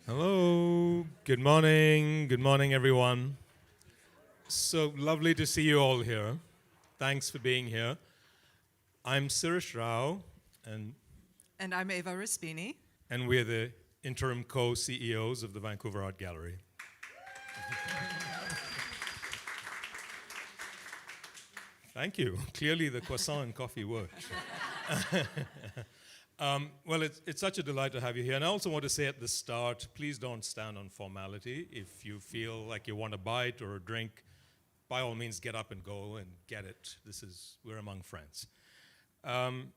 Hello, good morning, everyone. So lovely to see you all here. Thanks for being here. I'm Sirish Rao, and, And I'm Eva Respini. and we're the Interim Co-CEOs of the Vancouver Art Gallery. Thank you. Clearly the croissant and coffee worked. Well, it's such a delight to have you here. And I also want to say at the start, please don't stand on formality. If you feel like you want a bite or a drink, by all means, get up and go and get it. We're among friends. You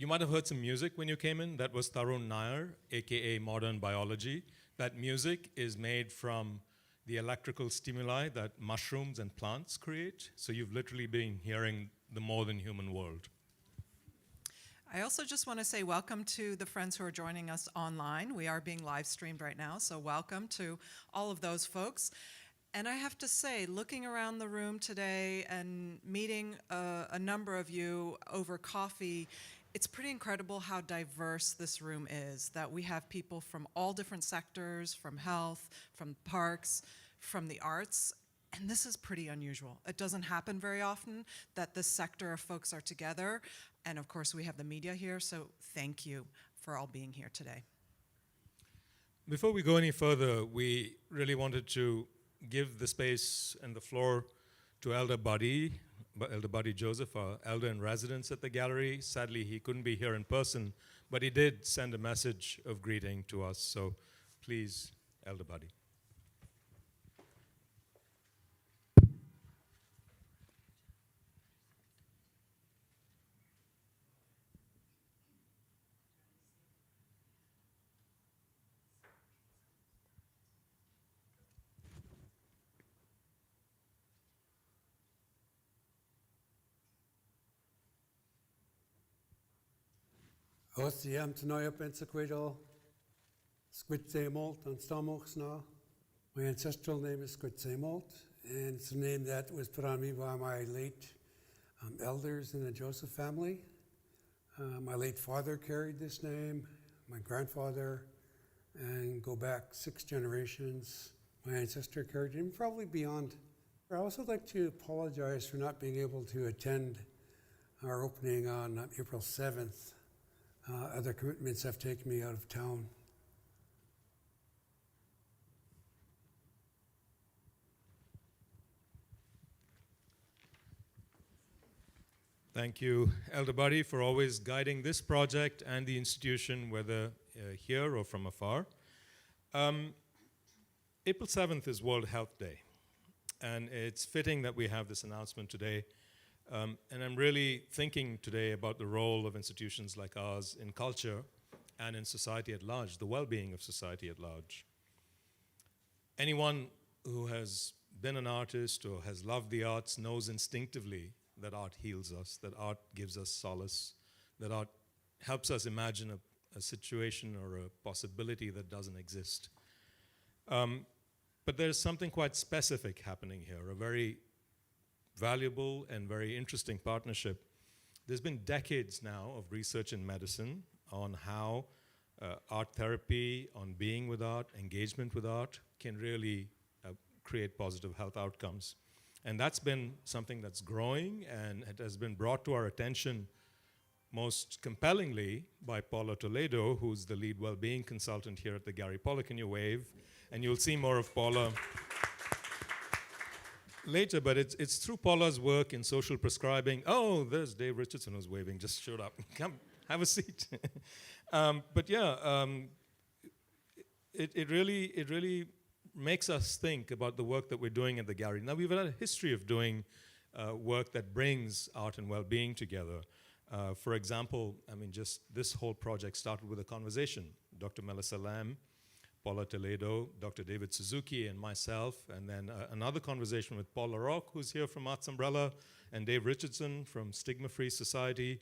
might have heard some music when you came in. That was Tarun Nair, AKA Modern Biology. That music is made from the electrical stimuli that mushrooms and plants create. So you've literally been hearing the more than human world. I also just want to say welcome to the friends who are joining us online. We are being live streamed right now, so welcome to all of those folks. And I have to say, looking around the room today and meeting a number of you over coffee, it's pretty incredible how diverse this room is, that we have people from all different sectors, from health, from parks, from the arts. And this is pretty unusual. It doesn't happen very often that this sector of folks are together. And of course, we have the media here, so thank you for all being here today. Before we go any further, we really wanted to give the space and the floor to Elder Buddy Joseph, our elder in residence at the gallery. Sadly, he couldn't be here in person, but he did send a message of greeting to us. So please, Elder Buddy. Ostiam tanoia pensaquidal, Squidsamolt on Stamox now. My ancestral name is Squidsamolt, and it's a name that was put on me by my late elders in the Joseph family. My late father carried this name, my grandfather, and go back 6 generations. My ancestor carried it, and probably beyond. I also like to apologize for not being able to attend our opening on April 7th. Other commitments have taken me out of town. Thank you, Elder Buddy, for always guiding this project and the institution, whether here or from afar. April 7th is World Health Day, and it's fitting that we have this announcement today. And I'm really thinking today about the role of institutions like ours in culture and in society at large, the well-being of society at large. Anyone who has been an artist or has loved the arts knows instinctively that art heals us, that art gives us solace, that art helps us imagine a situation or a possibility that doesn't exist. But there's something quite specific happening here, a very valuable and very interesting partnership. There's been decades now of research in medicine on how art therapy, on being with art, engagement with art can really create positive health outcomes. And that's been something that's growing, and it has been brought to our attention most compellingly by Paula Toledo, who's the lead well-being consultant here at the Gallery. Paula, can you wave? And you'll see more of Paula later, but it's through Paula's work in social prescribing. Oh, there's Dave Richardson who's waving, just showed up. Come, have a seat. It really makes us think about the work that we're doing at the gallery. Now, we've had a history of doing work that brings art and well-being together. For example, just this whole project started with a conversation. Dr. Melissa Lamb, Paula Toledo, Dr. David Suzuki, and myself, and then another conversation with Paula Rock, who's here from Arts Umbrella, and Dave Richardson from Stigma Free Society.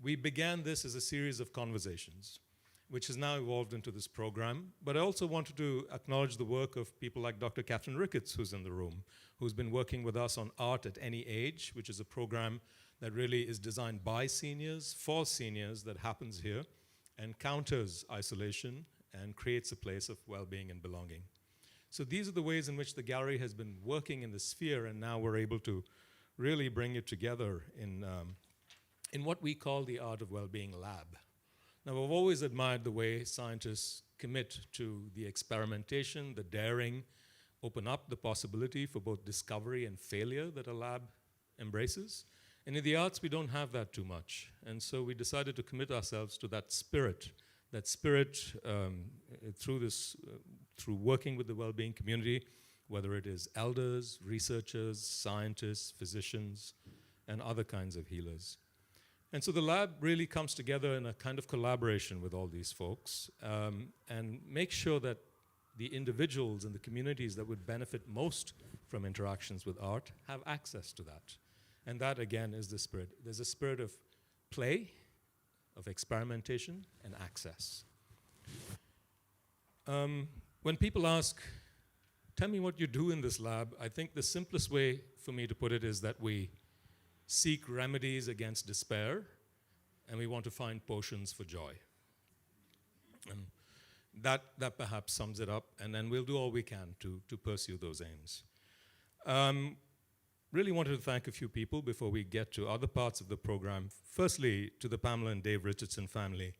We began this as a series of conversations, which has now evolved into this program. But I also wanted to acknowledge the work of people like Dr. Catherine Ricketts, who's in the room, who's been working with us on Art at Any Age, which is a program that really is designed by seniors, for seniors, that happens here, and counters isolation and creates a place of well-being and belonging. So these are the ways in which the gallery has been working in the sphere, and now we're able to really bring it together in what we call the Art of Wellbeing Lab. Now, I've always admired the way scientists commit to the experimentation, the daring, open up the possibility for both discovery and failure that a lab embraces. And in the arts, we don't have that too much. And so we decided to commit ourselves to that spirit through working with the well-being community, whether it is elders, researchers, scientists, physicians, and other kinds of healers. And so the lab really comes together in a kind of collaboration with all these folks and make sure that the individuals and the communities that would benefit most from interactions with art have access to that. And that, again, is the spirit. There's a spirit of play, of experimentation, and access. When people ask, tell me what you do in this lab, I think the simplest way for me to put it is that we seek remedies against despair, and we want to find potions for joy. And that perhaps sums it up, and then we'll do all we can to pursue those aims. Really wanted to thank a few people before we get to other parts of the program. Firstly, to the Pamela and Dave Richardson family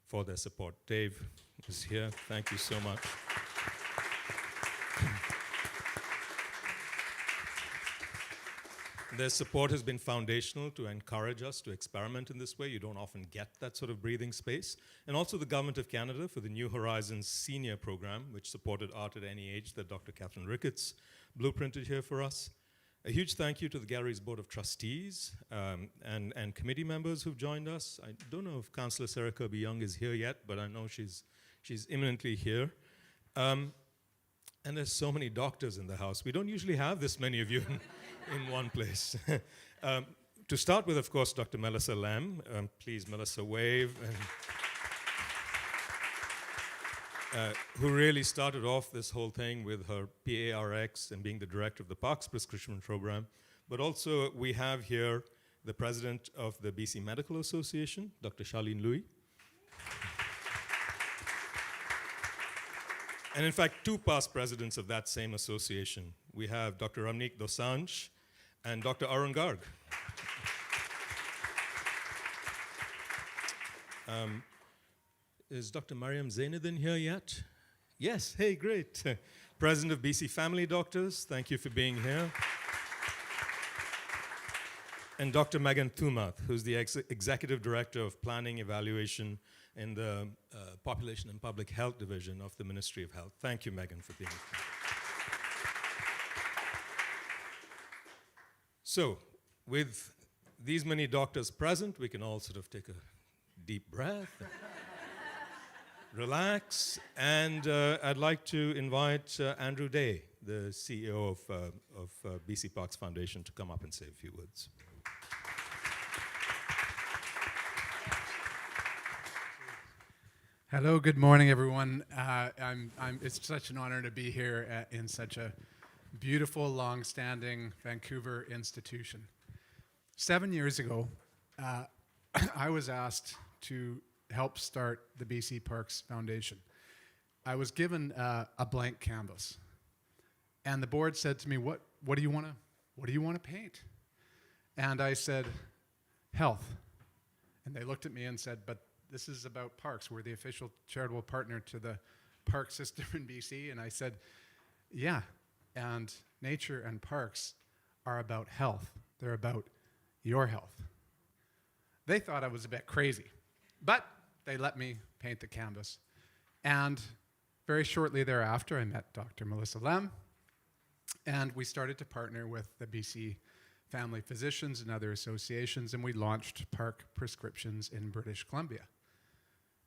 for their support. Dave is here. Thank you so much. Their support has been foundational to encourage us to experiment in this way. You don't often get that sort of breathing space. And also the Government of Canada for the New Horizons Senior Program, which supported art at any age that Dr. Catherine Ricketts blueprinted here for us. A huge thank you to the Gallery's Board of Trustees and committee members who've joined us. I don't know if Councillor Sarah Kirby-Young is here yet, but I know she's imminently here. And there's so many doctors in the house. We don't usually have this many of you in one place. To start with, of course, Dr. Melissa Lam. Please, Melissa, wave. Who really started off this whole thing with her PARX and being the director of the Parks Prescription Program. But also we have here the president of the BC Medical Association, Dr. Charlene Louis. And in fact, two past presidents of that same association. We have Dr. Ramnik Dosanjh and Dr. Arun Garg. Is Dr. Mariam Zainadin here yet? Yes, hey, great. President of BC Family Doctors, thank you for being here. And Dr. Megan Thumath, who's the Executive Director of Planning Evaluation in the Population and Public Health Division of the Ministry of Health. Thank you, Megan, for being here. So, with these many doctors present, we can all sort of take a deep breath. Relax, and I'd like to invite Andrew Day, the CEO of BC Parks Foundation, to come up and say a few words. Hello, good morning, everyone. It's such an honor to be here in such a beautiful, long-standing Vancouver institution. 7 years ago, I was asked to help start the BC Parks Foundation. I was given a blank canvas, and the board said to me, "What do you want to paint?" And I said, "Health." And they looked at me and said, "But this is about parks. We're the official charitable partner to the park system in BC." And I said, "Yeah, and nature and parks are about health. They're about your health." They thought I was a bit crazy, but they let me paint the canvas. And very shortly thereafter, I met Dr. Melissa Lam, and we started to partner with the BC Family Physicians and other associations, and we launched Park Prescriptions in British Columbia.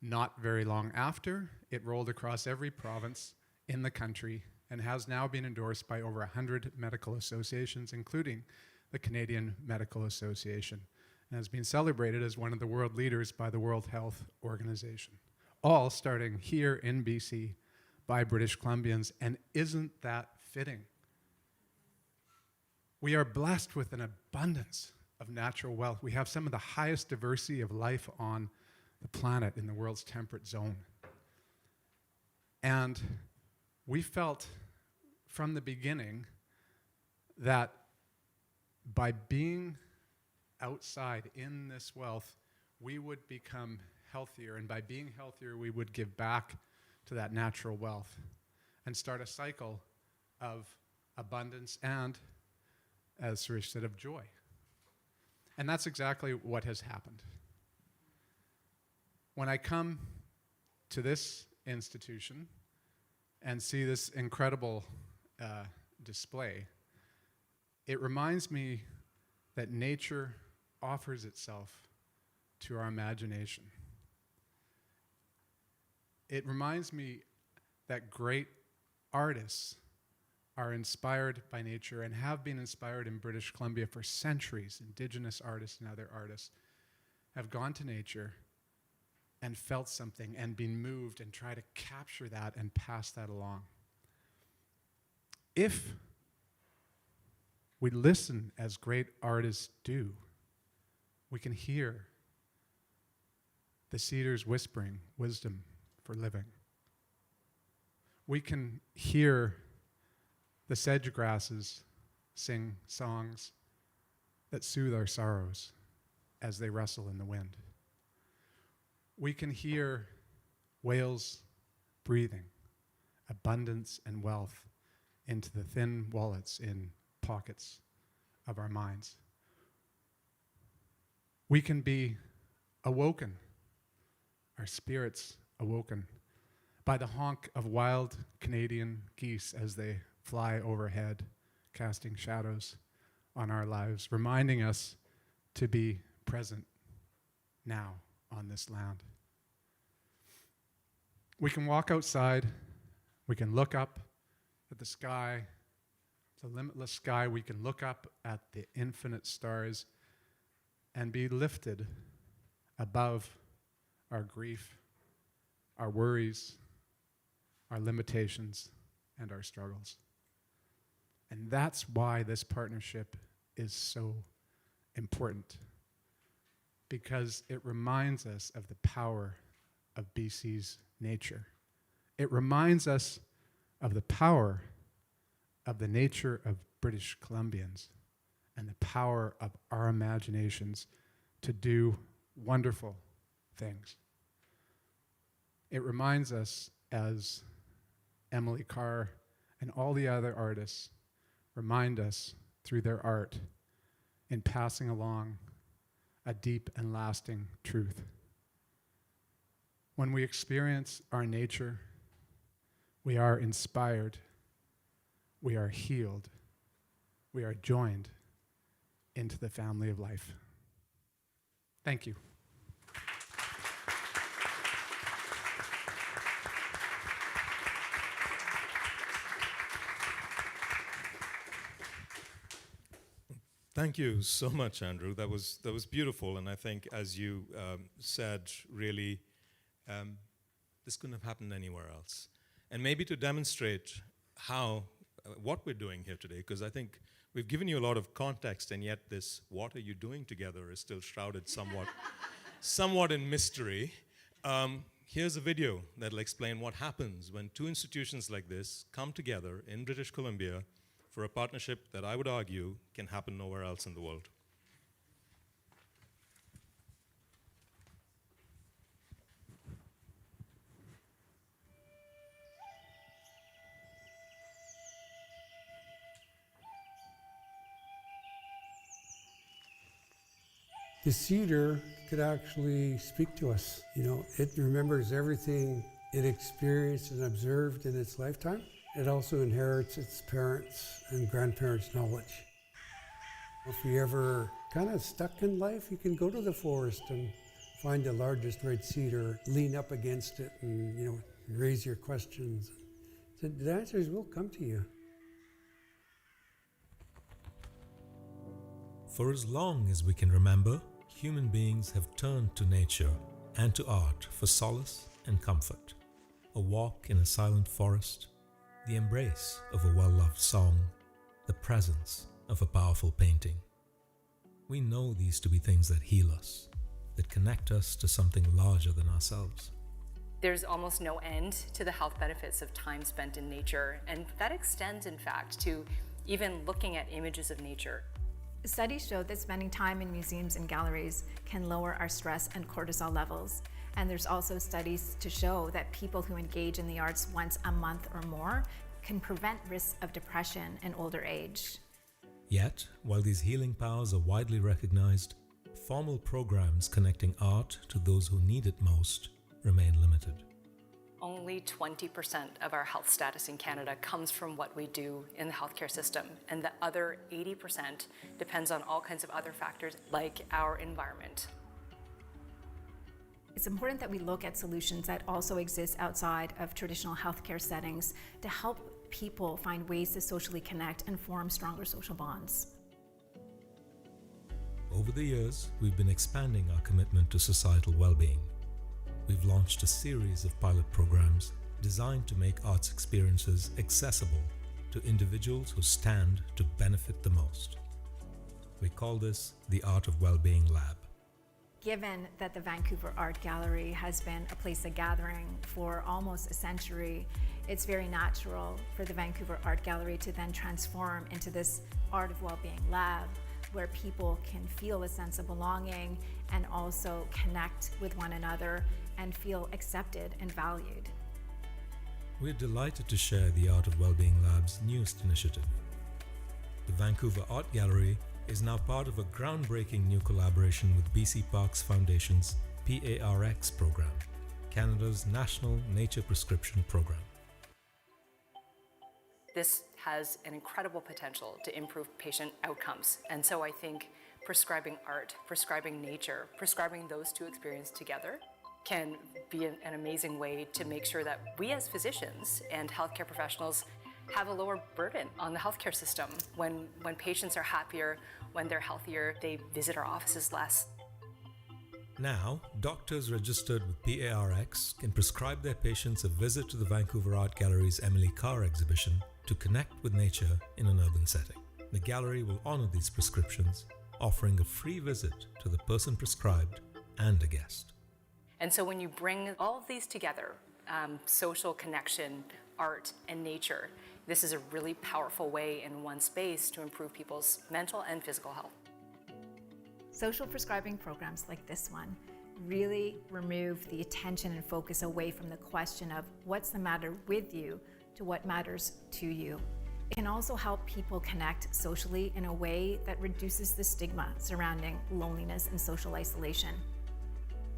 Not very long after, it rolled across every province in the country and has now been endorsed by over 100 medical associations, including the Canadian Medical Association, and has been celebrated as one of the world leaders by the World Health Organization, all starting here in BC by British Columbians. And isn't that fitting? We are blessed with an abundance of natural wealth. We have some of the highest diversity of life on the planet in the world's temperate zone. And we felt from the beginning that by being outside in this wealth, we would become healthier. And by being healthier, we would give back to that natural wealth and start a cycle of abundance and, as Sirish said, of joy. And that's exactly what has happened. When I come to this institution and see this incredible display, it reminds me that nature offers itself to our imagination. It reminds me that great artists are inspired by nature and have been inspired in British Columbia for centuries. Indigenous artists and other artists have gone to nature and felt something and been moved and try to capture that and pass that along. If we listen as great artists do, we can hear the cedars whispering wisdom for living. We can hear the sedge grasses sing songs that soothe our sorrows as they rustle in the wind. We can hear whales breathing abundance and wealth into the thin wallets in pockets of our minds. We can be awoken, our spirits awoken, by the honk of wild Canadian geese as they fly overhead, casting shadows on our lives, reminding us to be present now on this land. We can walk outside, we can look up at the sky, the limitless sky, we can look up at the infinite stars and be lifted above our grief, our worries, our limitations, and our struggles. And that's why this partnership is so important, because it reminds us of the power of BC's nature. It reminds us of the power of the nature of British Columbians and the power of our imaginations to do wonderful things. It reminds us, as Emily Carr and all the other artists remind us through their art in passing along a deep and lasting truth. When we experience our nature, we are inspired, we are healed, we are joined into the family of life. Thank you. Thank you so much, Andrew. That was beautiful, and I think, as you said, really, this couldn't have happened anywhere else. And maybe to demonstrate how what we're doing here today, because I think we've given you a lot of context, and yet this "what are you doing together" is still shrouded somewhat in mystery. Here's a video that'll explain what happens when two institutions like this come together in British Columbia for a partnership that I would argue can happen nowhere else in the world. The cedar could actually speak to us. You know, it remembers everything it experienced and observed in its lifetime. It also inherits its parents' and grandparents' knowledge. If you're ever kind of stuck in life, you can go to the forest and find the largest red cedar, lean up against it, and raise your questions. So the answers will come to you. For as long as we can remember, human beings have turned to nature and to art for solace and comfort. A walk in a silent forest, the embrace of a well-loved song, the presence of a powerful painting. We know these to be things that heal us, that connect us to something larger than ourselves. There's almost no end to the health benefits of time spent in nature, and that extends, in fact, to even looking at images of nature. Studies show that spending time in museums and galleries can lower our stress and cortisol levels. And there's also studies to show that people who engage in the arts once a month or more can prevent risks of depression in older age. Yet, while these healing powers are widely recognized, formal programs connecting art to those who need it most remain limited. Only 20% of our health status in Canada comes from what we do in the healthcare system, and the other 80% depends on all kinds of other factors like our environment. It's important that we look at solutions that also exist outside of traditional healthcare settings to help people find ways to socially connect and form stronger social bonds. Over the years, we've been expanding our commitment to societal well-being. We've launched a series of pilot programs designed to make arts experiences accessible to individuals who stand to benefit the most. We call this the Art of Wellbeing Lab. Given that the Vancouver Art Gallery has been a place of gathering for almost a century, it's very natural for the Vancouver Art Gallery to then transform into this Art of Wellbeing Lab, where people can feel a sense of belonging and also connect with one another and feel accepted and valued. We're delighted to share the Art of Wellbeing Lab's newest initiative. The Vancouver Art Gallery is now part of a groundbreaking new collaboration with BC Parks Foundation's PARX program, Canada's National Nature Prescription Program. This has an incredible potential to improve patient outcomes, and so I think prescribing art, prescribing nature, prescribing those two experiences together can be an amazing way to make sure that we as physicians and healthcare professionals have a lower burden on the healthcare system. When patients are happier, when they're healthier, they visit our offices less. Now, doctors registered with PARX can prescribe their patients a visit to the Vancouver Art Gallery's Emily Carr exhibition to connect with nature in an urban setting. The gallery will honor these prescriptions, offering a free visit to the person prescribed and a guest. And so when you bring all of these together, social connection, art, and nature, this is a really powerful way in one space to improve people's mental and physical health. Social prescribing programs like this one really remove the attention and focus away from the question of what's the matter with you to what matters to you. It can also help people connect socially in a way that reduces the stigma surrounding loneliness and social isolation.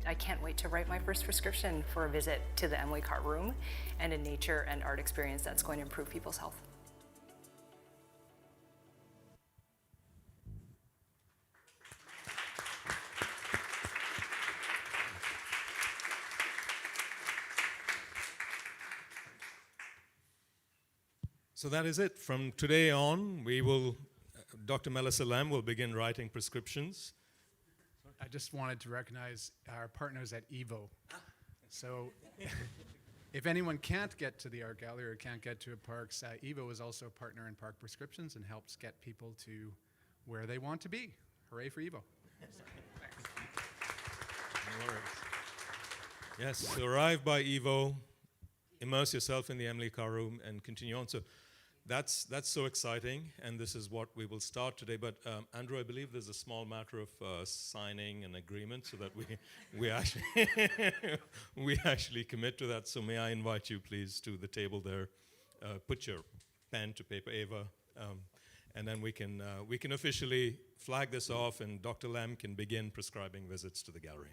I can't wait to write my first prescription for a visit to the Emily Carr Room and a nature and art experience that's going to improve people's health. So that is it. From today on, Dr. Melissa Lam will begin writing prescriptions. I just wanted to recognize our partners at EVO. So if anyone can't get to the art gallery or can't get to a parks, EVO is also a partner in Park Prescriptions and helps get people to where they want to be. Hooray for EVO. No worries. Yes, so arrive by Evo, immerse yourself in the Emily Carr Room, and continue on. So that's so exciting, and this is what we will start today. But Andrew, I believe there's a small matter of signing an agreement so that we actually we actually commit to that. So may I invite you, please, to the table there. Put your pen to paper, Ava, and then we can officially flag this off, and Dr. Lam can begin prescribing visits to the gallery.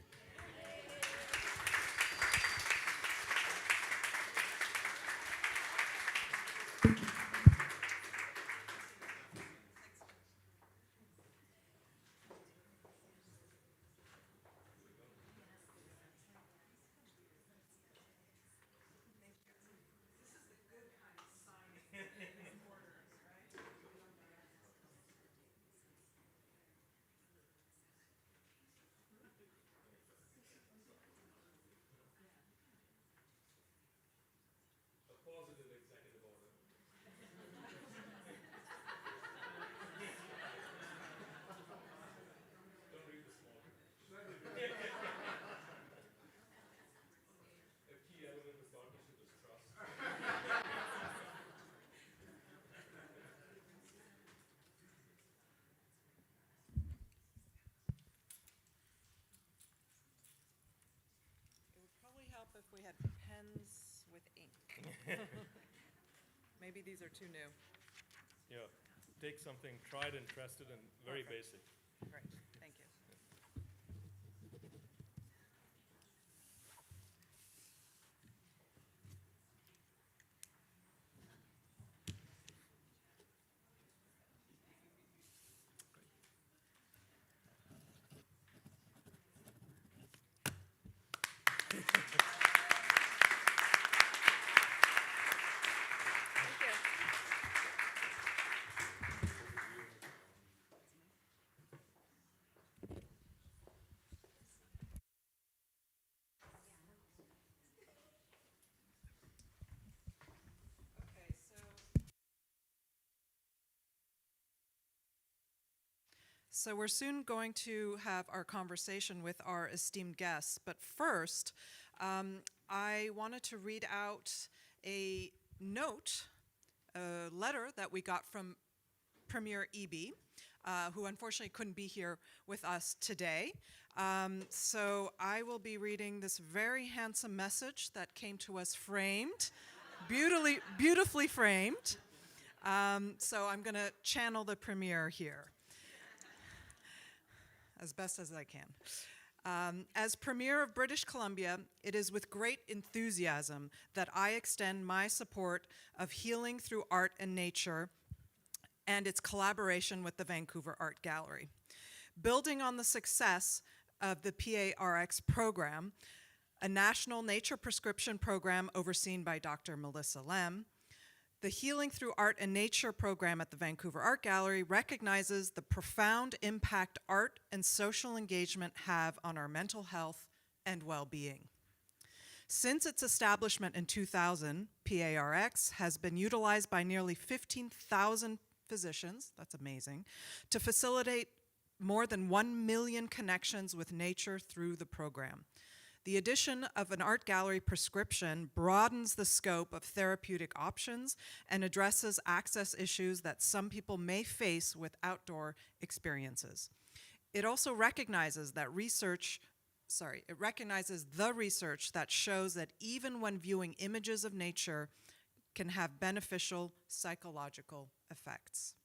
we had pens with ink. Maybe these are too new. Yeah, take something tried and trusted and very Perfect. basic. Great, thank you. Okay, so we're soon going to have our conversation with our esteemed guests, but first, I wanted to read out a note, a letter that we got from Premier Eby, who unfortunately couldn't be here with us today. So I will be reading this very handsome message that came to us framed, beautifully framed. So I'm going to channel the Premier here as best as I can. As Premier of British Columbia, it is with great enthusiasm that I extend my support of healing through art and nature and its collaboration with the Vancouver Art Gallery. Building on the success of the PARX program, a national nature prescription program overseen by Dr. Melissa Lem, the Healing Through Art and Nature program at the Vancouver Art Gallery recognizes the profound impact art and social engagement have on our mental health and well-being. Since its establishment in 2000, PARX has been utilized by nearly 15,000 physicians, that's amazing, to facilitate more than 1 million connections with nature through the program. The addition of an art gallery prescription broadens the scope of therapeutic options and addresses access issues that some people may face with outdoor experiences. It also recognizes the research that shows that even when viewing images of nature can have beneficial psychological effects.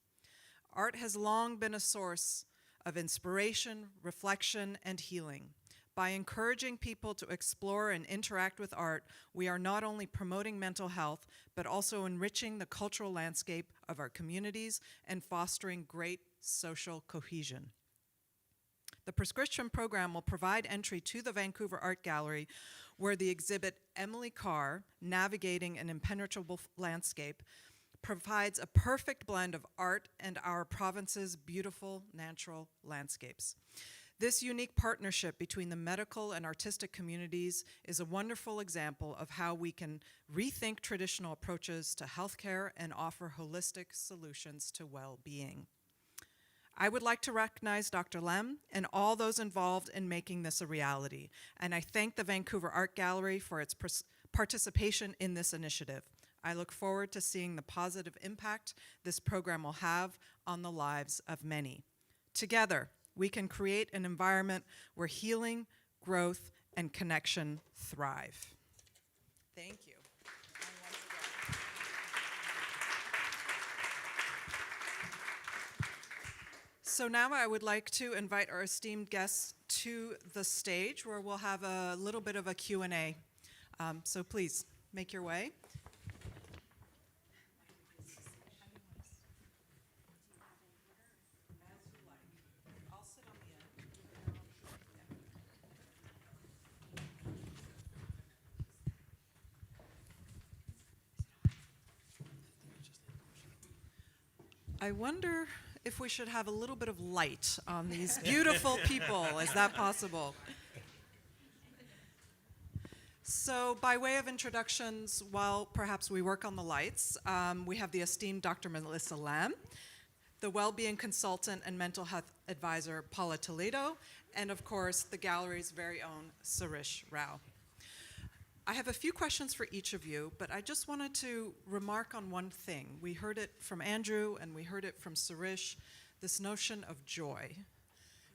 Art has long been a source of inspiration, reflection, and healing. By encouraging people to explore and interact with art, we are not only promoting mental health, but also enriching the cultural landscape of our communities and fostering great social cohesion. The prescription program will provide entry to the Vancouver Art Gallery, where the exhibit Emily Carr, Navigating an Impenetrable Landscape, provides a perfect blend of art and our province's beautiful natural landscapes. This unique partnership between the medical and artistic communities is a wonderful example of how we can rethink traditional approaches to healthcare and offer holistic solutions to well-being. I would like to recognize Dr. Lem and all those involved in making this a reality, and I thank the Vancouver Art Gallery for its participation in this initiative. I look forward to seeing the positive impact this program will have on the lives of many. Together, we can create an environment where healing, growth, and connection thrive. Thank you. And once again. So now I would like to invite our esteemed guests to the stage where we'll have a little bit of a Q&A. So please make your way. I wonder if we should have a little bit of light on these beautiful people. Is that possible? So by way of introductions, while perhaps we work on the lights, we have the esteemed Dr. Melissa Lem, the Wellbeing Consultant and Mental Health Advisor, Paula Toledo, and of course, the gallery's very own Sirish Rao. I have a few questions for each of you, but I just wanted to remark on one thing. We heard it from Andrew and we heard it from Sirish, this notion of joy,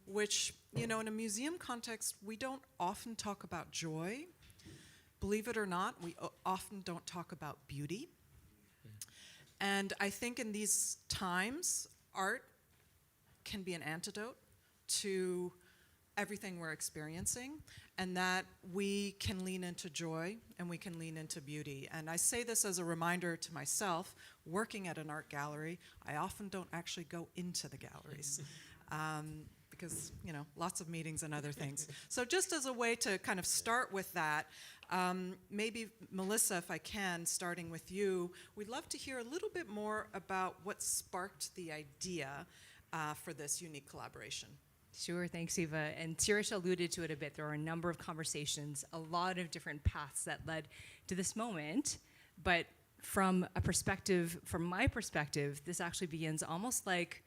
which, in a museum context, we don't often talk about joy. believe it or not, we often don't talk about beauty. And I think in these times, art can be an antidote to everything we're experiencing, and that we can lean into joy and we can lean into beauty. And I say this as a reminder to myself, working at an art gallery, I often don't actually go into the galleries because, you know, lots of meetings and other things. So just as a way to kind of start with that, maybe Melissa, if I can, starting with you, we'd love to hear a little bit more about what sparked the idea for this unique collaboration. Sure, thanks, Eva. And Sirish alluded to it a bit. There are a number of conversations, a lot of different paths that led to this moment. But from my perspective, this actually begins almost like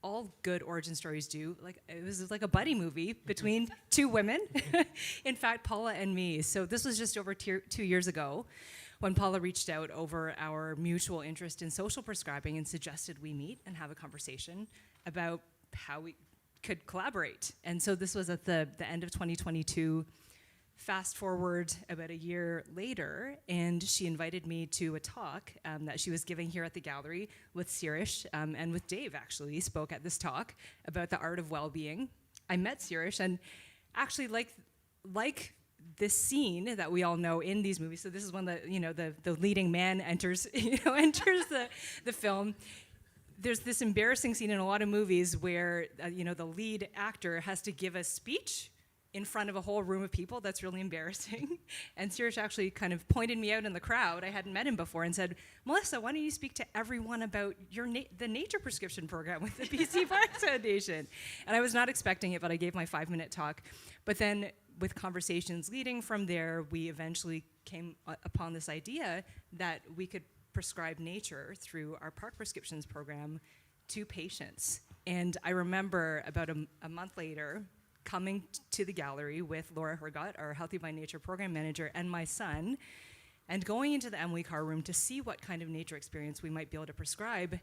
all good origin stories do. Like it was like a buddy movie between two women. In fact, Paula and me. So this was just over 2 years ago when Paula reached out over our mutual interest in social prescribing and suggested we meet and have a conversation about how we could collaborate. And so this was at the end of 2022. Fast forward about a year later, and she invited me to a talk that she was giving here at the gallery with Sirish and with Dave, actually, spoke at this talk about the art of well-being. I met Sirish, and actually like this scene that we all know in these movies, so this is when the leading man enters the film. There's this embarrassing scene in a lot of movies where the lead actor has to give a speech in front of a whole room of people. That's really embarrassing. And Sirish actually kind of pointed me out in the crowd. I hadn't met him before, and said, "Melissa, why don't you speak to everyone about the nature prescription program with the BC Parks Foundation?" And I was not expecting it, but I gave my 5-minute talk. But then with conversations leading from there, we eventually came upon this idea that we could prescribe nature through our park prescriptions program to patients. And I remember about a month later coming to the gallery with Laura Hergott, our Healthy by Nature program manager, and my son, and going into the Emily Carr room to see what kind of nature experience we might be able to prescribe,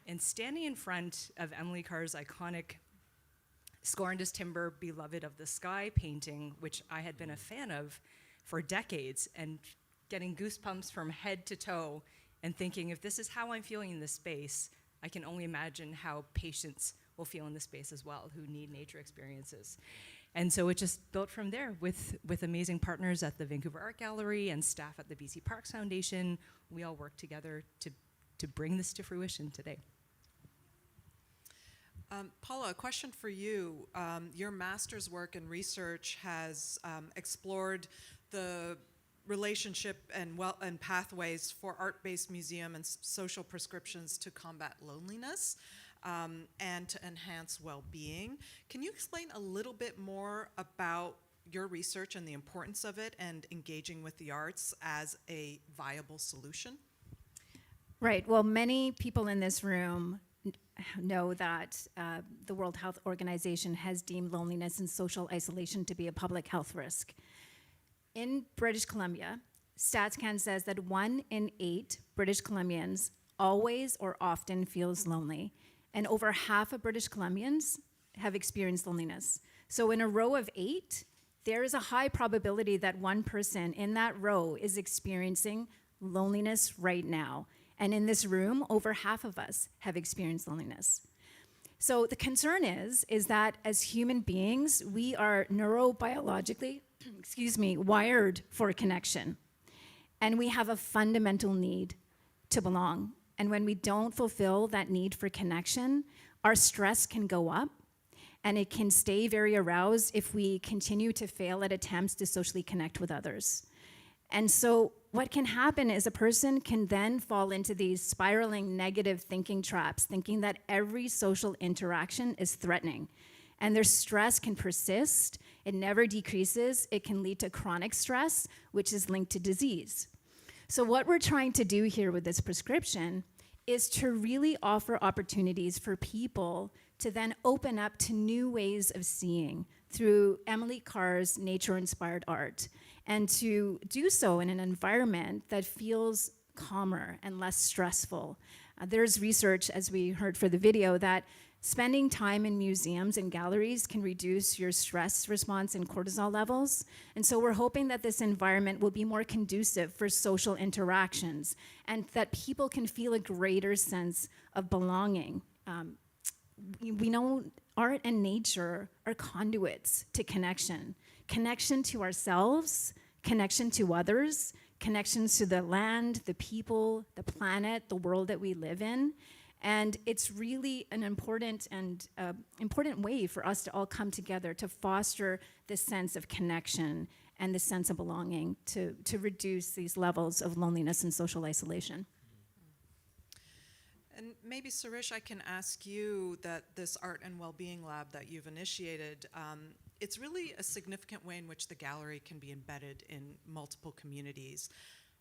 and standing in front of Emily Carr's iconic Scorned as Timber, Beloved of the Sky painting, which I had been a fan of for decades, and getting goosebumps from head to toe, and thinking, if this is how I'm feeling in this space, I can only imagine how patients will feel in this space as well, who need nature experiences. And so it just built from there with amazing partners at the Vancouver Art Gallery and staff at the BC Parks Foundation. We all work together to bring this to fruition today. Paula, a question for you. Your master's work and research has explored the relationship and pathways for art-based museum and social prescriptions to combat loneliness and to enhance well-being. Can you explain a little bit more about your research and the importance of it and engaging with the arts as a viable solution? Right. Well, many people in this room know that the World Health Organization has deemed loneliness and social isolation to be a public health risk. In British Columbia, StatsCan says that 1 in 8 British Columbians always or often feels lonely, and over half of British Columbians have experienced loneliness. So in a row of 8, there is a high probability that one person in that row is experiencing loneliness right now. And in this room, over half of us have experienced loneliness. So the concern is that as human beings, we are neurobiologically, wired for connection. And we have a fundamental need to belong. And when we don't fulfill that need for connection, our stress can go up, and it can stay very aroused if we continue to fail at attempts to socially connect with others. And so what can happen is a person can then fall into these spiraling negative thinking traps, thinking that every social interaction is threatening. And their stress can persist, it never decreases, it can lead to chronic stress, which is linked to disease. So what we're trying to do here with this prescription is to really offer opportunities for people to then open up to new ways of seeing through Emily Carr's nature-inspired art, and to do so in an environment that feels calmer and less stressful. There's research, as we heard for the video, that Spending time in museums and galleries can reduce your stress response and cortisol levels. And so we're hoping that this environment will be more conducive for social interactions and that people can feel a greater sense of belonging. We know art and nature are conduits to connection. Connection to ourselves, connection to others, connections to the land, the people, the planet, the world that we live in. And it's really an important way for us to all come together to foster this sense of connection and this sense of belonging to reduce these levels of loneliness and social isolation. And maybe, Sirish, I can ask you that this Art and Wellbeing Lab that you've initiated, it's really a significant way in which the gallery can be embedded in multiple communities.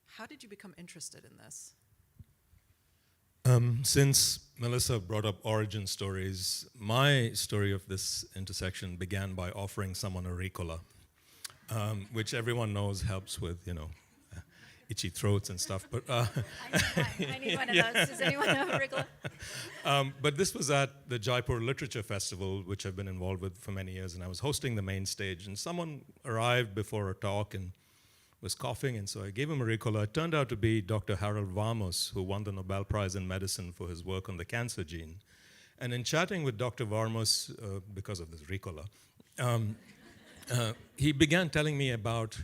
How did you become interested in this? Since Melissa brought up origin stories, my story of this intersection began by offering someone a Ricola, which everyone knows helps with, itchy throats and stuff. But I need one of those. Does anyone have a Ricola? but this was at the Jaipur Literature Festival, which I've been involved with for many years, and I was hosting the main stage, and someone arrived before a talk and was coughing, and so I gave him a Ricola. It turned out to be Dr. Harold Varmus, who won the Nobel Prize in Medicine for his work on the cancer gene. And in chatting with Dr. Varmus, because of this Ricola, he began telling me about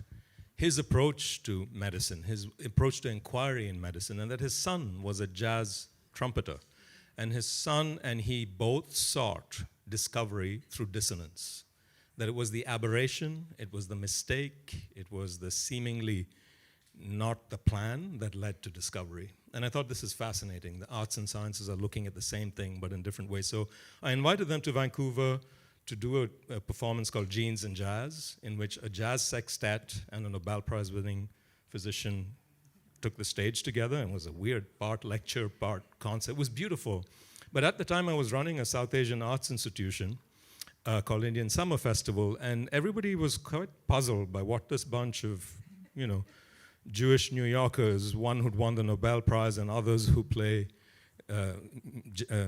his approach to medicine, his approach to inquiry in medicine, and that his son was a jazz trumpeter. And his son and he both sought discovery through dissonance. That it was the aberration, it was the mistake, it was the seemingly not the plan that led to discovery. And I thought this is fascinating. The arts and sciences are looking at the same thing, but in different ways. So I invited them to Vancouver to do a performance called Genes and Jazz, in which a jazz sextet and a Nobel Prize winning physician took the stage together, and it was a weird part lecture, part concert. It was beautiful. But at the time I was running a South Asian arts institution called Indian Summer Festival, and everybody was quite puzzled by what this bunch of, Jewish New Yorkers, one who'd won the Nobel Prize and others who play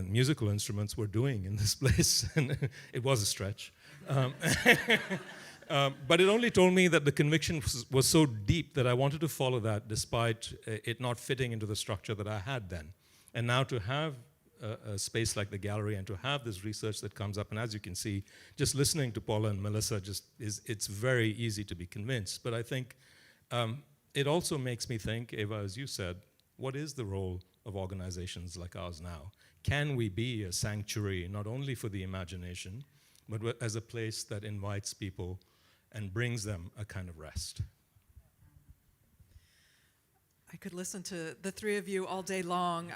musical instruments, were doing in this place. And it was a stretch. But it only told me that the conviction was so deep that I wanted to follow that despite it not fitting into the structure that I had then. And now to have a space like the gallery and to have this research that comes up, and as you can see, just listening to Paula and Melissa, it's very easy to be convinced. But I think it also makes me think, Eva, as you said, what is the role of organizations like ours now? Can we be a sanctuary not only for the imagination, but as a place that invites people and brings them a kind of rest? I could listen to the three of you all day long.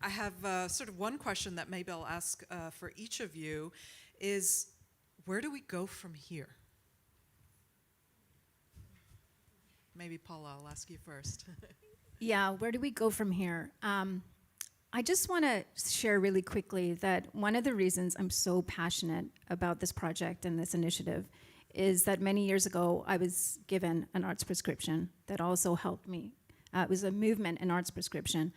I have sort of one question that maybe I'll ask for each of you is, where do we go from here? Maybe Paula, I'll ask you first. Yeah, where do we go from here? I just want to share really quickly that one of the reasons I'm so passionate about this project and this initiative is that many years ago I was given an arts prescription that also helped me. It was a movement in arts prescription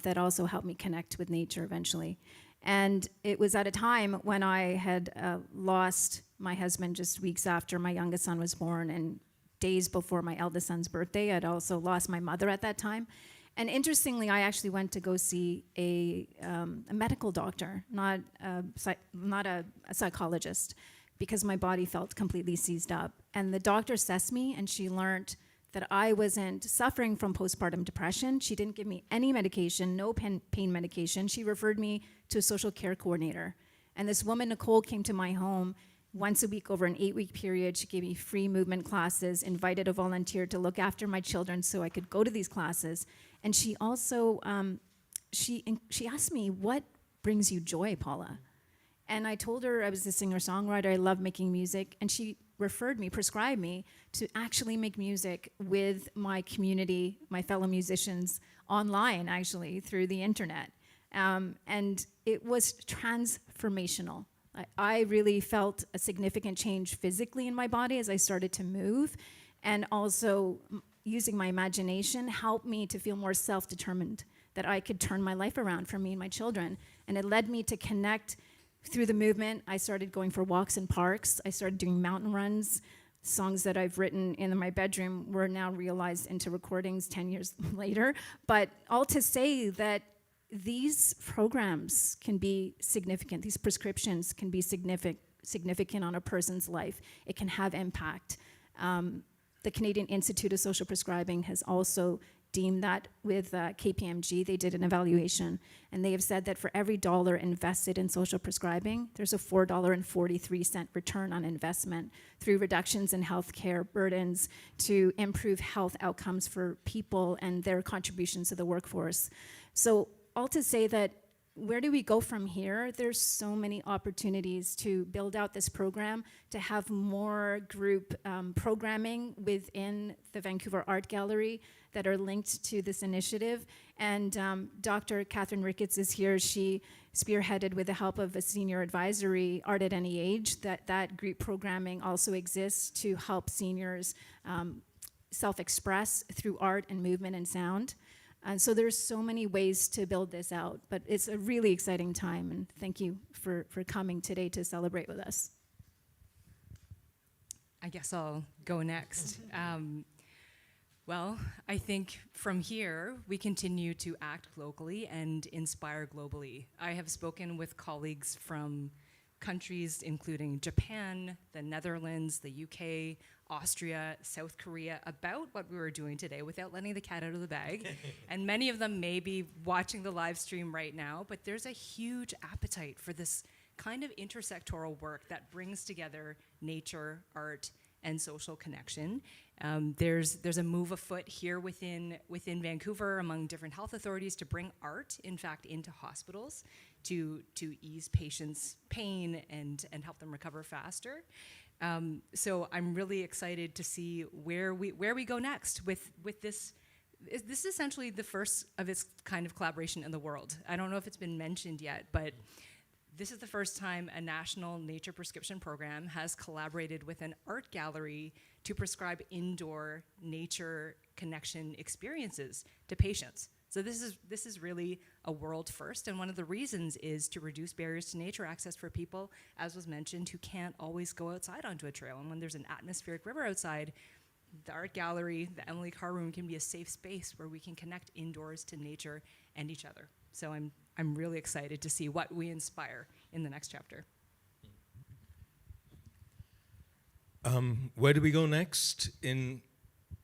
that also helped me connect with nature eventually. And it was at a time when I had lost my husband just weeks after my youngest son was born, and days before my eldest son's birthday. I'd also lost my mother at that time. And interestingly, I actually went to go see a medical doctor, not a psychologist, because my body felt completely seized up. And the doctor assessed me, and she learned that I wasn't suffering from postpartum depression. She didn't give me any medication, no pain medication. She referred me to a social care coordinator. And this woman, Nicole, came to my home once a week over an 8-week period. She gave me free movement classes, invited a volunteer to look after my children so I could go to these classes. And she also, she asked me, what brings you joy, Paula? And I told her I was a singer-songwriter, I love making music, and she prescribed me to actually make music with my community, my fellow musicians, online, actually, through the internet. And it was transformational. I really felt a significant change physically in my body as I started to move, and also using my imagination helped me to feel more self-determined, that I could turn my life around for me and my children. And it led me to connect through the movement. I started going for walks in parks. I started doing mountain runs. Songs that I've written in my bedroom were now realized into recordings 10 years later. But all to say that these programs can be significant. These prescriptions can be significant on a person's life. It can have impact. The Canadian Institute of Social Prescribing has also deemed that with KPMG. They did an evaluation, and they have said that for every dollar invested in social prescribing, there's a $4.43 return on investment through reductions in healthcare burdens to improve health outcomes for people and their contributions to the workforce. So all to say that where do we go from here? There's so many opportunities to build out this program, to have more group programming within the Vancouver Art Gallery that are linked to this initiative. And Dr. Catherine Ricketts is here. She spearheaded, with the help of a senior advisory, Art at Any Age, that group programming also exists to help seniors self-express through art and movement and sound. And so there's so many ways to build this out, but it's a really exciting time, and thank you for coming today to celebrate with us. I guess I'll go next. Well, I think from here, we continue to act locally and inspire globally. I have spoken with colleagues from countries including Japan, the Netherlands, the UK, Austria, South Korea, about what we were doing today without letting the cat out of the bag. And many of them may be watching the live stream right now, but there's a huge appetite for this kind of intersectoral work that brings together nature, art, and social connection. There's a move afoot here within Vancouver among different health authorities to bring art, in fact, into hospitals to ease patients' pain and help them recover faster. So I'm really excited to see where we go next with this. This is essentially the first of its kind of collaboration in the world. I don't know if it's been mentioned yet, but this is the first time a national nature prescription program has collaborated with an art gallery to prescribe indoor nature connection experiences to patients. So this is really a world first, and one of the reasons is to reduce barriers to nature access for people, as was mentioned, who can't always go outside onto a trail. And when there's an atmospheric river outside, the art gallery, the Emily Carr Room, can be a safe space where we can connect indoors to nature and each other. So I'm really excited to see what we inspire in the next chapter. Where do we go next? In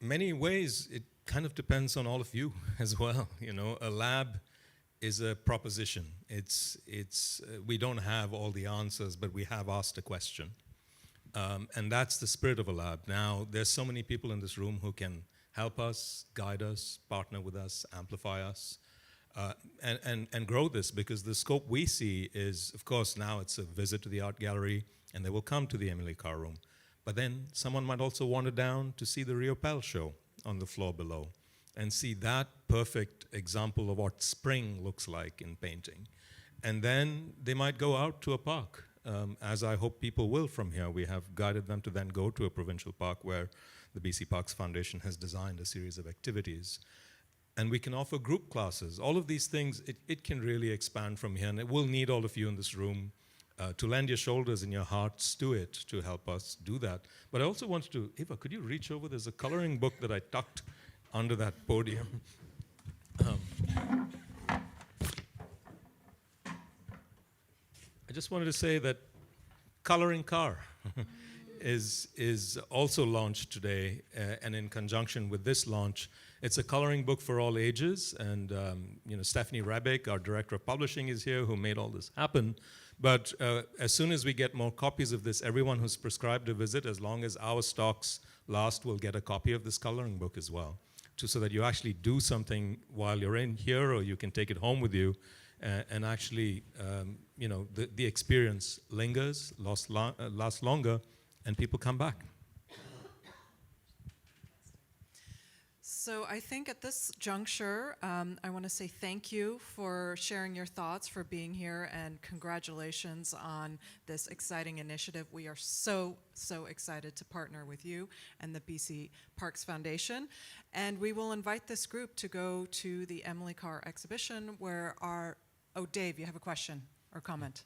many ways, it kind of depends on all of you as well. You know, a lab is a proposition. We don't have all the answers, but we have asked a question. And that's the spirit of a lab. Now, there's so many people in this room who can help us, guide us, partner with us, amplify us, and grow this, because the scope we see is, of course, now it's a visit to the art gallery, and they will come to the Emily Carr Room. But then someone might also wander down to see the Rio Pell show on the floor below and see that perfect example of what spring looks like in painting. And then they might go out to a park, as I hope people will from here. We have guided them to then go to a provincial park where the BC Parks Foundation has designed a series of activities. And we can offer group classes. All of these things, it can really expand from here, and it will need all of you in this room to lend your shoulders and your hearts to it to help us do that. But I also wanted to, Eva, could you reach over? There's a coloring book that I tucked under that podium. I just wanted to say that Coloring Car is also launched today, and in conjunction with this launch, it's a coloring book for all ages, and Stephanie Rebick, our Director of Publishing, is here, who made all this happen. But as soon as we get more copies of this, everyone who's prescribed a visit, as long as our stocks last, will get a copy of this coloring book as well, so that you actually do something while you're in here, or you can take it home with you, and actually, the experience lingers, lasts longer, and people come back. So I think at this juncture, I want to say thank you for sharing your thoughts, for being here, and congratulations on this exciting initiative. We are so excited to partner with you and the BC Parks Foundation. And we will invite this group to go to the Emily Carr exhibition where oh, Dave, you have a question or comment?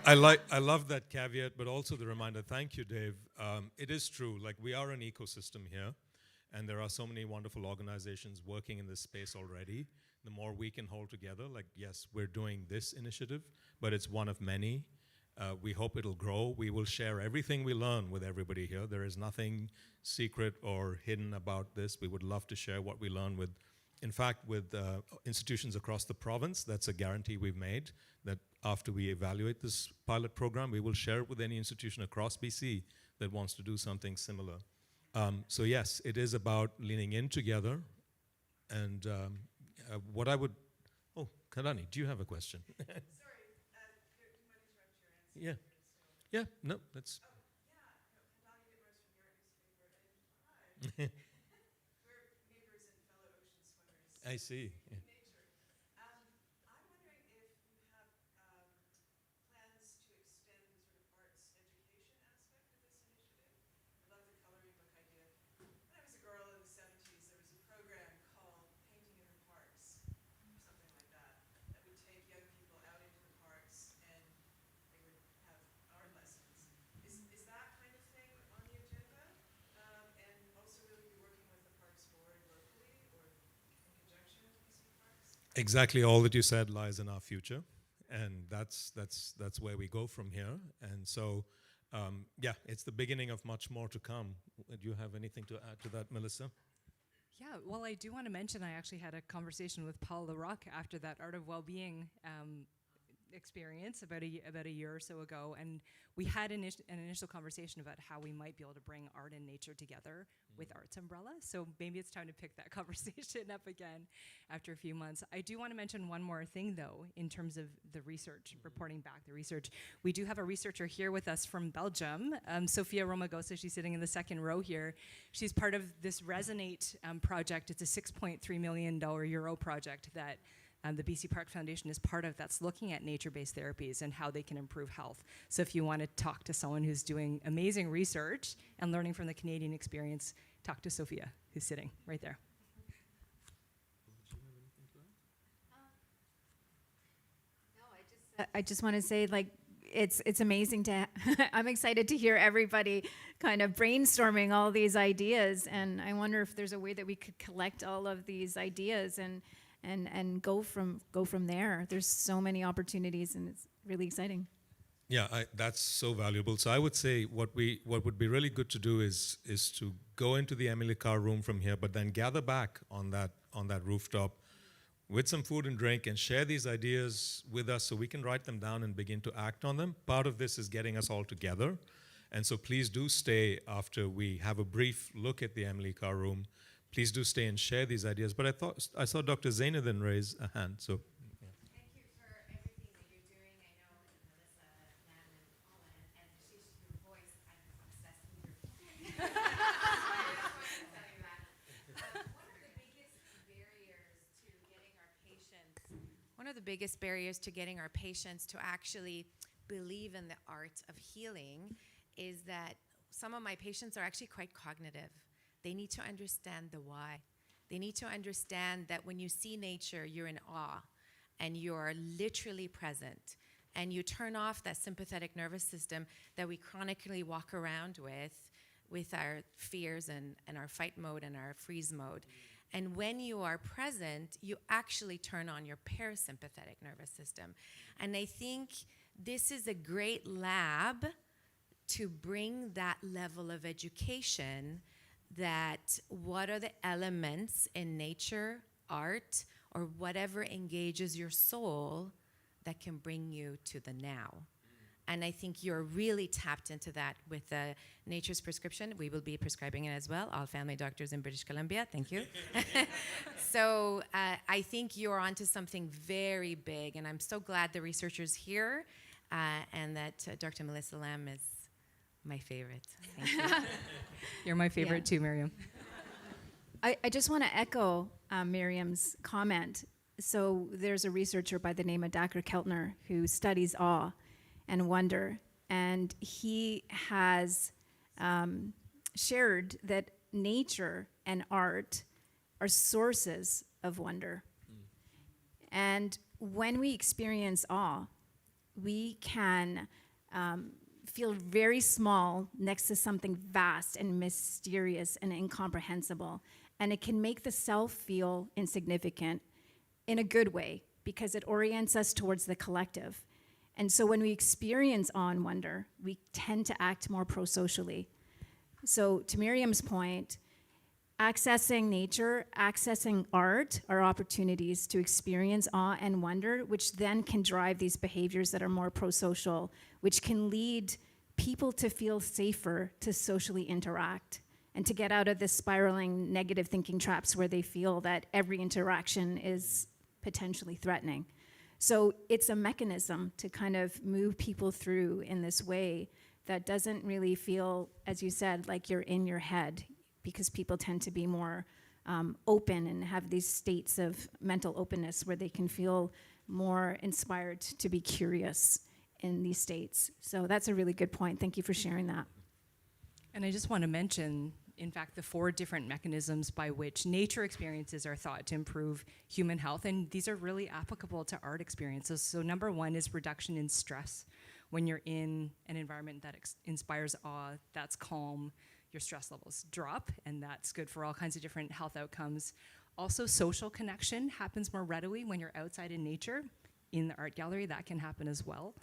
I love that caveat, but also the reminder. Thank you, Dave. It is true. Like, we are an ecosystem here, and there are so many wonderful organizations working in this space already. The more we can hold together, like, yes, we're doing this initiative, but it's one of many. We hope it'll grow. We will share everything we learn with everybody here. There is nothing secret or hidden about this. We would love to share what we learn with, in fact, with institutions across the province. That's a guarantee we've made, that after we evaluate this pilot program, we will share it with any institution across BC that wants to do something similar. So yes, it is about leaning in together. And what I would, oh, Karani, do you have a question? Sorry, do you mind interrupt your answer? Yeah. Yeah, no, that's. Oh, yeah, no, Kadali Dittmers from your newspaper, and hi. We're neighbors and fellow ocean swimmers. I see. Yeah. Nature. I'm wondering if you have plans to extend the sort of arts education aspect of this initiative. I love the coloring book idea. When I was a girl in the 70s, there was a program called Painting in the Parks, or something like that, that would take young people out into the parks and they would have art lessons. Is that kind of thing on the agenda? And also will you be working with the Parks Board locally or in conjunction with BC Parks? Exactly all that you said lies in our future, and that's where we go from here. And so, yeah, it's the beginning of much more to come. Do you have anything to add to that, Melissa? Yeah, well, I do want to mention I actually had a conversation with Paula after that Art of Wellbeing experience about a year or so ago, and we had an initial conversation about how we might be able to bring art and nature together with Arts Umbrella. So maybe it's time to pick that conversation up again after a few months. I do want to mention one more thing, though, in terms of the research, reporting back the research. We do have a researcher here with us from Belgium, Sofia Romagosa. She's sitting in the second row here. She's part of this Resonate project. It's a $6.3 million euro project that the BC Park Foundation is part of, that's looking at nature-based therapies and how they can improve health. So if you want to talk to someone who's doing amazing research and learning from the Canadian experience, talk to Sophia, who's sitting right there. I just want to say, like, it's amazing to, I'm excited to hear everybody kind of brainstorming all these ideas, and I wonder if there's a way that we could collect all of these ideas and go from there. There's so many opportunities, and it's really exciting. Yeah, that's so valuable. So I would say what would be really good to do is to go into the Emily Carr room from here, but then gather back on that rooftop with some food and drink and share these ideas with us so we can write them down and begin to act on them. Part of this is getting us all together. And so please do stay after we have a brief look at the Emily Carr room. Please do stay and share these ideas. But I saw Dr. Zainadin raise a hand. So, yeah. Thank you for everything that you're doing. I know Melissa, Nan, and Paula, and she's your voice. I'm obsessed with your voice. I just wanted to tell you that. One of the biggest barriers to getting our patients to actually believe in the art of healing is that some of my patients are actually quite cognitive. They need to understand the why. They need to understand that when you see nature, you're in awe and you're literally present. And you turn off that sympathetic nervous system that we chronically walk around with our fears and our fight mode and our freeze mode. And when you are present, you actually turn on your parasympathetic nervous system. And I think this is a great lab to bring that level of education, that what are the elements in nature, art, or whatever engages your soul that can bring you to the now. And I think you're really tapped into that with the Nature's Prescription. We will be prescribing it as well, all family doctors in British Columbia. Thank you. So I think you're onto something very big, and I'm so glad the researcher's here, and that Dr. Melissa Lam is my favorite. Thank you. You're my favorite too, Miriam. I just want to echo Miriam's comment. So there's a researcher by the name of Dr. Keltner who studies awe and wonder, and he has shared that nature and art are sources of wonder. And when we experience awe, we can feel very small next to something vast and mysterious and incomprehensible. And it can make the self feel insignificant in a good way because it orients us towards the collective. And so when we experience awe and wonder, we tend to act more pro-socially. So to Miriam's point, accessing nature, accessing art are opportunities to experience awe and wonder, which then can drive these behaviors that are more pro-social, which can lead people to feel safer to socially interact and to get out of this spiraling negative thinking traps where they feel that every interaction is potentially threatening. So it's a mechanism to kind of move people through in this way that doesn't really feel, as you said, like you're in your head, because people tend to be more open and have these states of mental openness where they can feel more inspired to be curious in these states. So that's a really good point. Thank you for sharing that. And I just want to mention, in fact, the 4 different mechanisms by which nature experiences are thought to improve human health, and these are really applicable to art experiences. So number 1 is reduction in stress. When you're in an environment that inspires awe, that's calm, your stress levels drop, and that's good for all kinds of different health outcomes. Also, social connection happens more readily when you're outside in nature. In the art gallery, that can happen as well.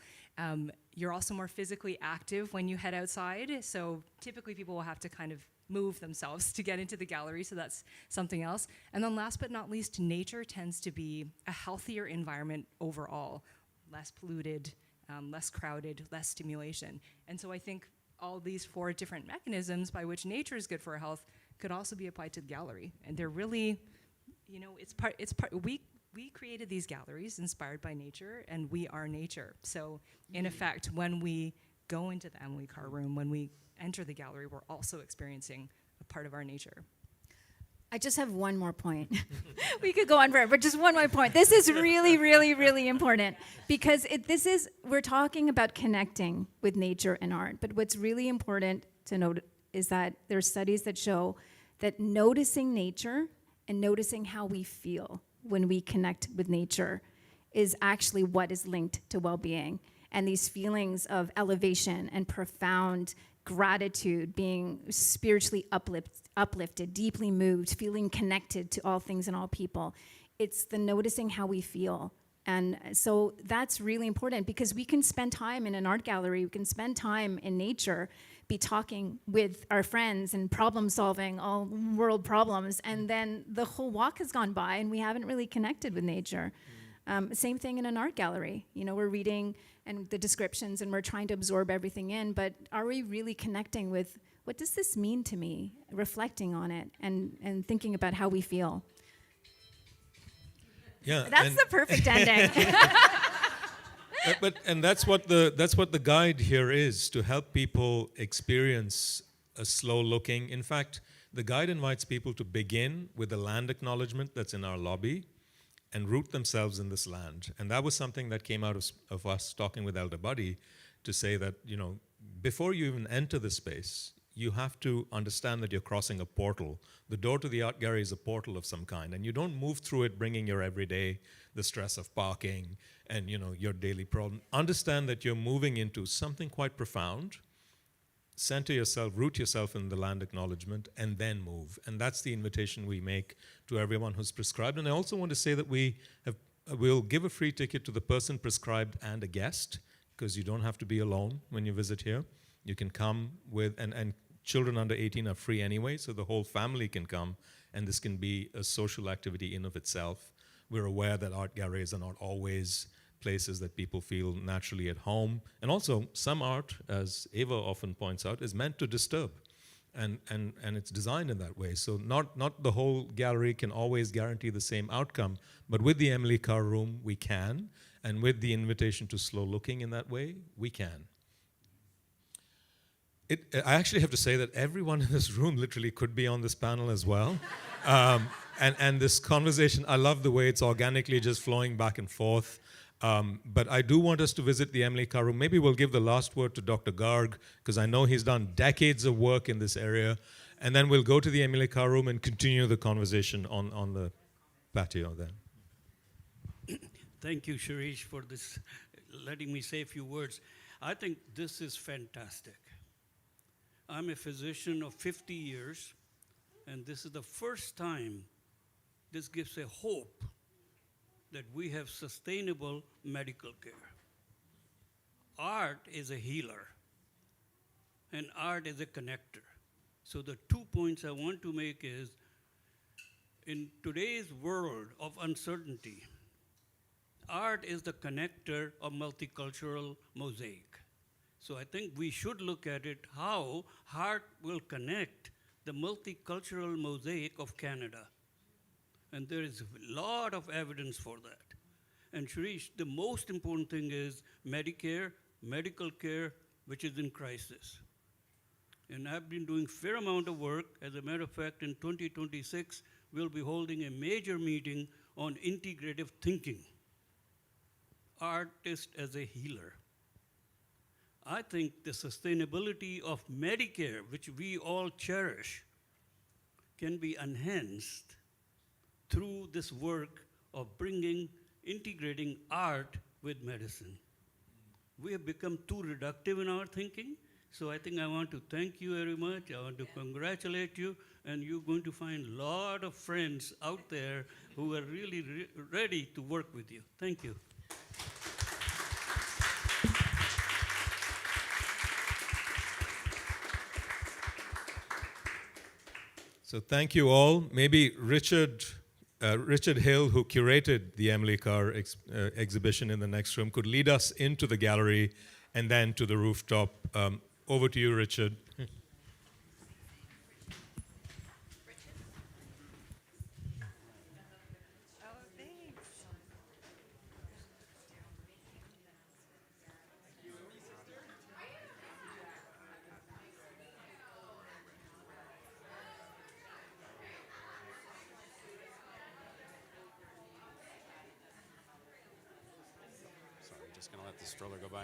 You're also more physically active when you head outside, so typically people will have to kind of move themselves to get into the gallery, so that's something else. And then last but not least, nature tends to be a healthier environment overall, less polluted, less crowded, less stimulation. And so I think all these 4 different mechanisms by which nature is good for our health could also be applied to the gallery. And they're really, we created these galleries inspired by nature, and we are nature. So in effect, when we go into the Emily Carr room, when we enter the gallery, we're also experiencing a part of our nature. I just have one more point. We could go on forever, but just one more point. This is really, really, really important because we're talking about connecting with nature and art, but what's really important to note is that there are studies that show that noticing nature and noticing how we feel when we connect with nature is actually what is linked to well-being. And these feelings of elevation and profound gratitude, being spiritually uplifted, deeply moved, feeling connected to all things and all people. It's the noticing how we feel. And so that's really important because we can spend time in an art gallery, we can spend time in nature, be talking with our friends and problem solving all world problems, and then the whole walk has gone by and we haven't really connected with nature. Same thing in an art gallery. We're reading and the descriptions and we're trying to absorb everything in, but are we really connecting with what does this mean to me, reflecting on it and thinking about how we feel? Yeah, that's the perfect ending. And that's what the guide here is, to help people experience a slow looking. In fact, the guide invites people to begin with the land acknowledgement that's in our lobby and root themselves in this land. And that was something that came out of us talking with Elder Buddy to say that, before you even enter the space, you have to understand that you're crossing a portal. The door to the art gallery is a portal of some kind, and you don't move through it bringing your everyday, the stress of parking and your daily problem. Understand that you're moving into something quite profound. Center yourself, root yourself in the land acknowledgement, and then move. And that's the invitation we make to everyone who's prescribed. And I also want to say that we'll give a free ticket to the person prescribed and a guest, because you don't have to be alone when you visit here. You can come with, and children under 18 are free anyway, so the whole family can come, and this can be a social activity in of itself. We're aware that art galleries are not always places that people feel naturally at home. And also, some art, as Eva often points out, is meant to disturb. And it's designed in that way. So not the whole gallery can always guarantee the same outcome, but with the Emily Carr room, we can. And with the invitation to slow looking in that way, we can. I actually have to say that everyone in this room literally could be on this panel as well. And this conversation, I love the way it's organically just flowing back and forth. But I do want us to visit the Emily Carr room. Maybe we'll give the last word to Dr. Garg, because I know he's done decades of work in this area. And then we'll go to the Emily Carr room and continue the conversation on the patio then. Thank you, Sirish, for this, letting me say a few words. I think this is fantastic. I'm a physician of 50 years, and this is the first time this gives a hope that we have sustainable medical care. Art is a healer, and art is a connector. So the 2 points I want to make is, in today's world of uncertainty, art is the connector of multicultural mosaic. So I think we should look at it how art will connect the multicultural mosaic of Canada. And there is a lot of evidence for that. And Sirish, the most important thing is Medicare, medical care, which is in crisis. And I've been doing a fair amount of work. As a matter of fact, in 2026, we'll be holding a major meeting on integrative thinking. Artist as a healer. I think the sustainability of Medicare, which we all cherish, can be enhanced through this work of integrating art with medicine. We have become too reductive in our thinking, so I think I want to thank you very much. I want to congratulate you, and you're going to find a lot of friends out there who are really ready to work with you. Thank you. So thank you all. Maybe Richard Hill, who curated the Emily Carr exhibition in the next room, could lead us into the gallery and then to the rooftop. Over to you, Richard. Sorry, just gonna let the stroller go by.